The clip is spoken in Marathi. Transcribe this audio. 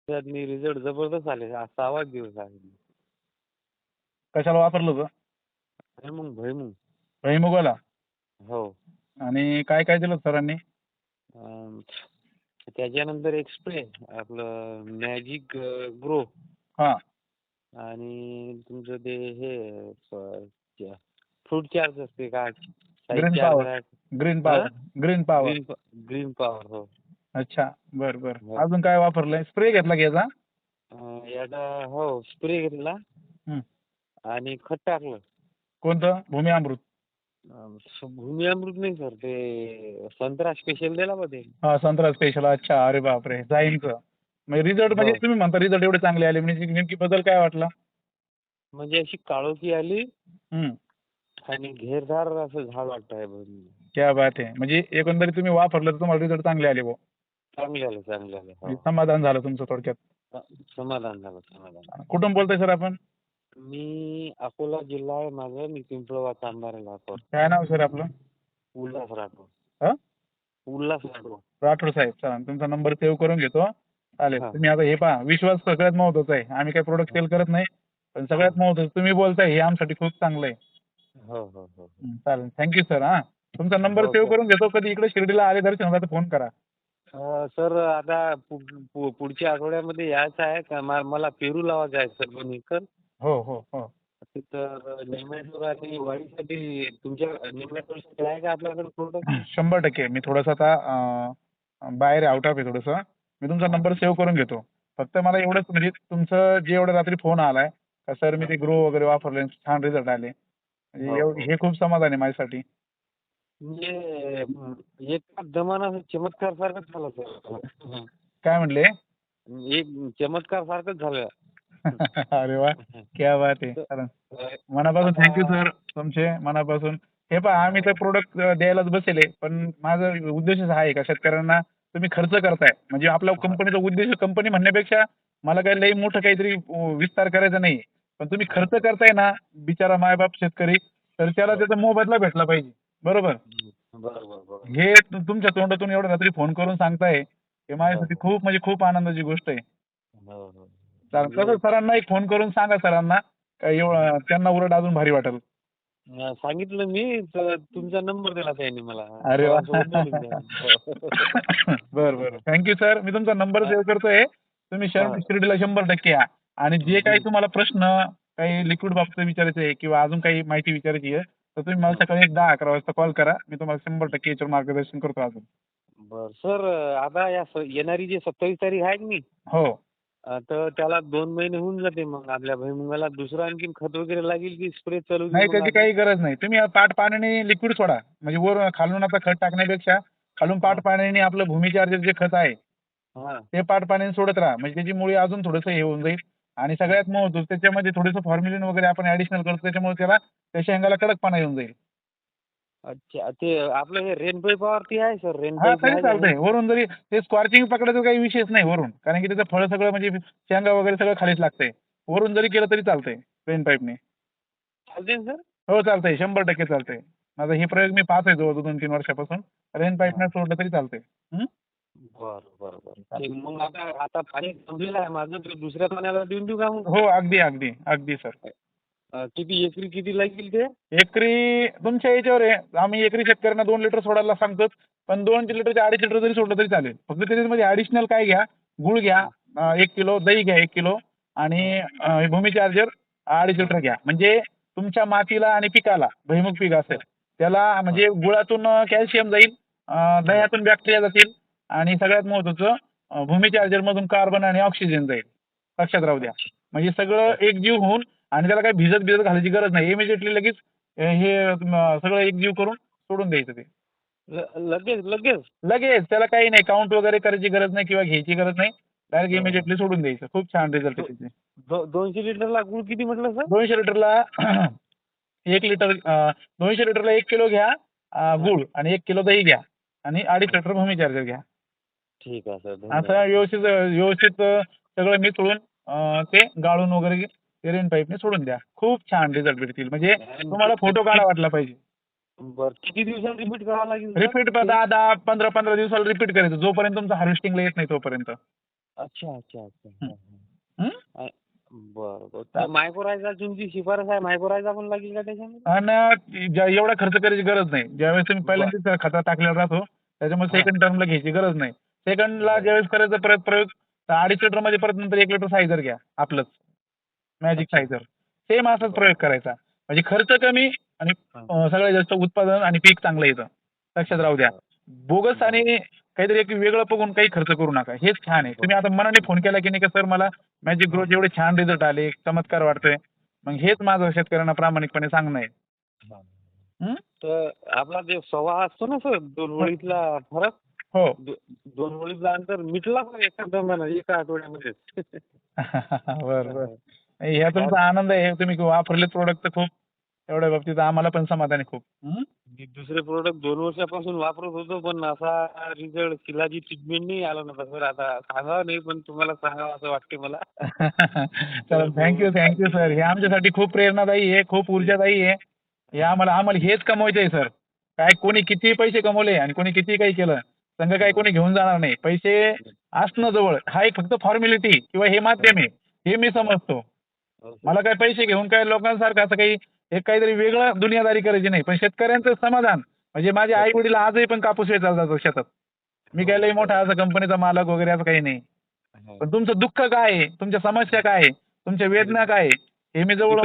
त्यातनी रिझल्ट जबरदस्त आले. आज 6वा दिवस आहे. कशाला वापरलं होतं? भुईमुग. भुईमुगाला. हो. आणि काय काय दिलं सरांनी? अं, त्याच्यानंतर एक स्प्रे आपलं मॅजिक ग्रो हा. आणि तुमचं ते हे फ्रूट चार्ज असते काय साईज ग्रीन चार्ज पॉवर. आहे. ग्रीन हा? Power. Green power. Green green power. हो. अच्छा. बर बर. हो. अजून काय वापरलंय? स्प्रे घेतला की याचा? याचा हो स्प्रे घेतला हं. आणि खत टाकलं. कोणतं? भूमी अमृत. भूमी अमृत नाही सर, ते संत्रा स्पेशल दिला बा ते. हा, संत्रा स्पेशल. अच्छा. अरे बापरे. जाईनचं. म्हणजे रिझल्ट, म्हणजे हो. तुम्ही म्हणता रिझल्ट एवढे चांगले आले, म्हणजे नेमकी बदल काय वाटला? म्हणजे अशी काळोखी आली हं. आणि घेरदार असं झाड वाटतंय. क्या बात आहे. म्हणजे एकंदरीत तुम्ही वापरलं तर तुम्हाला रिझल्ट चांगले आले भाऊ. चांगले आले, चांगले आले. हो. म्हणजे समाधान झालं तुमचं थोडक्यात. समाधान झालं, समाधान. कुठून बोलताय सर आपण? मी अकोला जिल्हा आहे माझं. मी पिंपळगाव चांभार राहतो. काय नाव सर आपलं? उल्हास राठोड. हा? उल्हास राठोड. राठोड साहेब. चला, तुमचा नंबर सेव्ह करून घेतो. चालेल. हा. तुम्ही आता हे पहा, विश्वास सगळ्यात महत्वाचा आहे. आम्ही काही प्रोडक्ट सेल करत नाही, पण सगळ्यात महत्वाचं तुम्ही बोलताय हे आमच्यासाठी खूप चांगलं आहे. हो हो हो. चालेल. Thank you sir. हा, तुमचा नंबर हो सेव्ह सर. करून घेतो. कधी इकडे शिर्डीला आले दर्शनाला तर फोन करा. सर आता पुढच्या आठवड्यामध्ये यायचं आहे का मला पेरू लावायचा आहे सर 2 एकर. हो हो हो. तर नेमॅटोड आणि वाढीसाठी तुमच्या नेमॅटोडसाठी आहे का आपल्याकडे प्रोडक्ट? 100%. मी थोडंसं आता बाहेर आउट ऑफ आहे थोडंसं. मी तुमचा नंबर सेव्ह करून घेतो. फक्त मला एवढंच, म्हणजे तुमचं जे एवढं रात्री फोन आलाय का सर मी ते ग्रो वगैरे वापरले, छान रिझल्ट आले, म्हणजे हो हो. हे खूप समाधान आहे माझ्यासाठी. म्हणजे एक जमाना चमत्कार सारखंच झालं सर. काय म्हणले? एक चमत्कार सारखंच झालं. अरे वा. क्या बात आहे. खरं. मनापासून थँक्यू आता सर, तुमचे मनापासून. हे पहा, आम्ही तर प्रोडक्ट द्यायलाच बसेले, पण माझा उद्देशच हा आहे का शेतकऱ्यांना तुम्ही खर्च करताय, म्हणजे आपला कंपनीचा उद्देश, कंपनी म्हणण्यापेक्षा मला काही लई मोठं काहीतरी विस्तार करायचा नाही, पण तुम्ही खर्च करताय ना बिचारा मायबाप शेतकरी, तर त्याला त्याचा मोबदला भेटला पाहिजे. बरोबर. बरोबर बरोबर. हे तुमच्या तोंडातून एवढं रात्री फोन करून सांगताय, हे माझ्यासाठी खूप, म्हणजे खूप आनंदाची गोष्ट आहे. हो हो. चालेल. तसं सरांना एक फोन करून सांगा सरांना, का एवढं त्यांना उलट अजून भारी वाटेल. सांगितलं मी तर तुमचा नंबर दिला त्यांनी मला. अरे वा. सरांसोबत बोलून घ्या. बरं बरं. Thank you sir. मी तुमचा नंबर सेव्ह करतोय. तुम्ही हा. शिर्डीला 100% या. आणि जे काही तुम्हाला प्रश्न, काही लिक्विड बाबतीत विचारायचे आहे किंवा अजून काही माहिती विचारायची आहे, तर तुम्ही मला सकाळी एक 10-11 वाजता कॉल करा. मी तुम्हाला 100% याच्यावर मार्गदर्शन करतो अजून. बर सर, आता येणारी जी 27 तारीख आहे की नाही, हो. तर त्याला 2 महिने होऊन जाते. मग आपल्या भुईमुगाला दुसरं आणखीन खत वगैरे लागेल की स्प्रे चालू नाही, देऊ मग त्याची आपली? काही गरज नाही. तुम्ही पाट पाण्याने लिक्विड सोडा. म्हणजे वर खालून आता खत टाकण्यापेक्षा खालून पाट हा. पाण्याने आपलं भूमी चार्जर जे खत आहे हा. ते पाट पाण्याने सोडत राहा. म्हणजे त्याची मुळी अजून थोडंसं हे होऊन जाईल. आणि सगळ्यात महत्त्वाचं, त्याच्यामध्ये थोडंसं फॉर्म्युलिन वगैरे आपण ॲडिशनल करतो, त्याच्यामुळे त्याला त्या शेंगाला कडकपणा येऊन जाईल. अच्छा, ते आपलं हे रेन पाईपावरती आहे सर, रेन हां, पाईप तरी आहे का नाही? चालतंय. वरून जरी ते स्कॉर्चिंग पकडायचा काही विषयच नाही वरून. कारण की त्याचं फळं सगळं, म्हणजे शेंगा वगैरे सगळं खालीच लागतंय. वरून जरी केलं तरी चालतंय रेन पाईपने. चालते ना सर? हो, चालतंय. 100% चालतंय. माझा हे प्रयोग मी पाहतोय जवळ 2-3 वर्षापासून. रेन पाईपने हा. सोडलं तरी चालतंय. हं? बरं बरं बरं. ठीक. मग आता आता पाणी संपलेलं आहे माझं, तर दुसऱ्या पाण्याला देऊन देऊ का मग? हो, अगदी, अगदी. अगदी सर. किती एकरी किती लागेल ते? एकरी तुमच्या याच्यावर आहे. आम्ही एकरी शेतकऱ्यांना 2 लिटर सोडायला सांगतोच. पण 2 लिटरचे 2.5 लिटर जरी सोडलं तरी चालेल. फक्त त्याच्यामध्ये ॲडिशनल काय घ्या, गूळ घ्या 1 किलो, दही घ्या 1 किलो आणि भूमी चार्जर 2.5 लिटर घ्या. म्हणजे तुमच्या मातीला आणि पिकाला, भुईमूग पीक असेल, त्याला म्हणजे गुळातून कॅल्शियम जाईल, दह्यातून बॅक्टेरिया जातील आणि सगळ्यात महत्त्वाचं भूमी चार्जरमधून कार्बन आणि ऑक्सिजन जाईल. लक्षात राहू द्या. म्हणजे सगळं एकजीव होऊन, आणि त्याला काही भिजत घालायची गरज नाही. इमिजिएटली लगेच हे सगळं एकजीव करून सोडून द्यायचं ते. लगेच लगेच? लगेच त्याला काही नाही, काउंट वगैरे करायची गरज नाही किंवा घ्यायची गरज नाही. डायरेक्ट इमिजिएटली सोडून द्यायचं. खूप छान रिझल्ट आहे त्याचे. 200 लिटरला गुळ किती म्हटलं सर? 200 लिटरला 1 लिटर 200 लिटरला 1 किलो घ्या हा. गूळ आणि 1 किलो दही घ्या आणि 2.5 लिटर भूमी चार्जर घ्या. ठीक आहे सर, असं धन्यवाद. व्यवस्थित व्यवस्थित सगळं मिसळून ते गाळून वगैरे ते रेन पाईपने सोडून द्या. खूप छान रिझल्ट भेटतील. म्हणजे तुम्हाला फोटो काढा वाटला पाहिजे. बरं, किती दिवसात रिपीट करावं लागेल सर? रिपीट 10-10, 15-15 दिवसाला रिपीट करायचं, जोपर्यंत तुमचं हार्वेस्टिंगला येत नाही तोपर्यंत. अच्छा अच्छा अच्छा. हं. हं, हं? हं. बरं बरं. तर मायक्रोरायझा तुमची शिफारस आहे, मायक्रोरायझा पण लागेल का त्याच्यामध्ये? आणि एवढा खर्च करायची गरज नाही. ज्यावेळेस तुम्ही बर पहिल्यांदाच खतात टाकलेला राहतो, त्याच्यामुळे हा. सेकंड टर्मला घ्यायची गरज नाही. सेकंडला बर. ज्यावेळेस करायचा परत प्रयोग, तर 2.5 लिटरमध्ये परत नंतर 1 लिटर सायझर घ्या आपलंच. मॅजिक अच्छा. सायझर. सेम असाच बर प्रयोग करायचा. म्हणजे खर्च कमी आणि हा. सगळ्यात जास्त उत्पादन आणि पीक चांगलं येतं. लक्षात राहू द्या. बर बोगस बर आणि काहीतरी एक वेगळं बघून काही खर्च करू नका. हेच छान आहे. बर. तुम्ही आता मनाने फोन केला की नाही का, सर मला मॅजिक हा. ग्रोचे एवढे छान रिझल्ट आले, चमत्कार वाटतोय. मग हेच माझं शेतकऱ्यांना प्रामाणिकपणे सांगणं आहे. हा. हं? तर आपला जे संवाद असतो ना सर, दोन हो. ओळीतला फरक, हो. दोन ओळीतला अंतर मिटला पण एका दमानं, एका आठवड्यामध्येच. बरं, बरं. हा. नाही, ह्या काय तुमचा आनंद आहे. तुम्ही वापरलेत प्रॉडक्ट तर खूप एवढ्या बाबतीत आम्हाला पण समाधान आहे खूप. हं? मी दुसरे प्रोडक्ट 2 वर्षापासून वापरत होतो, पण असा रिझल्ट शिलाजी ट्रीटमेंट नाही आला नव्हता सर. आता सांगावं नाही, पण तुम्हाला सांगावं असं वाटते मला. चला, तर थँक्यू, थँक्यू सर. हे आमच्यासाठी खूप प्रेरणादायी आहे, खूप ऊर्जादायी आहे. हे आम्हाला आम्हाला हेच कमवायचं आहे सर. काय कोणी कितीही पैसे कमवले आणि कोणी कितीही काही केलं, संघ काही कोणी घेऊन जाणार नाही. पैसे असणं जवळ हा एक फक्त फॉर्मॅलिटी किंवा हे माध्यम आहे, हे मी समजतो. मला काय पैसे घेऊन काय लोकांसारखं असं काही एक काहीतरी वेगळं दुनियादारी करायची नाही. पण शेतकऱ्यांचं समाधान म्हणजे माझे हो, आई वडील आजही पण कापूस वेचायला जातात शेतात. मी हो, काय लई हो, मोठा असा कंपनीचा मालक वगैरे असं काही नाही. हो. पण तुमचं दुःख काय आहे? तुमच्या समस्या काय आहे? तुमच्या वेदना काय आहे? हे मी जवळ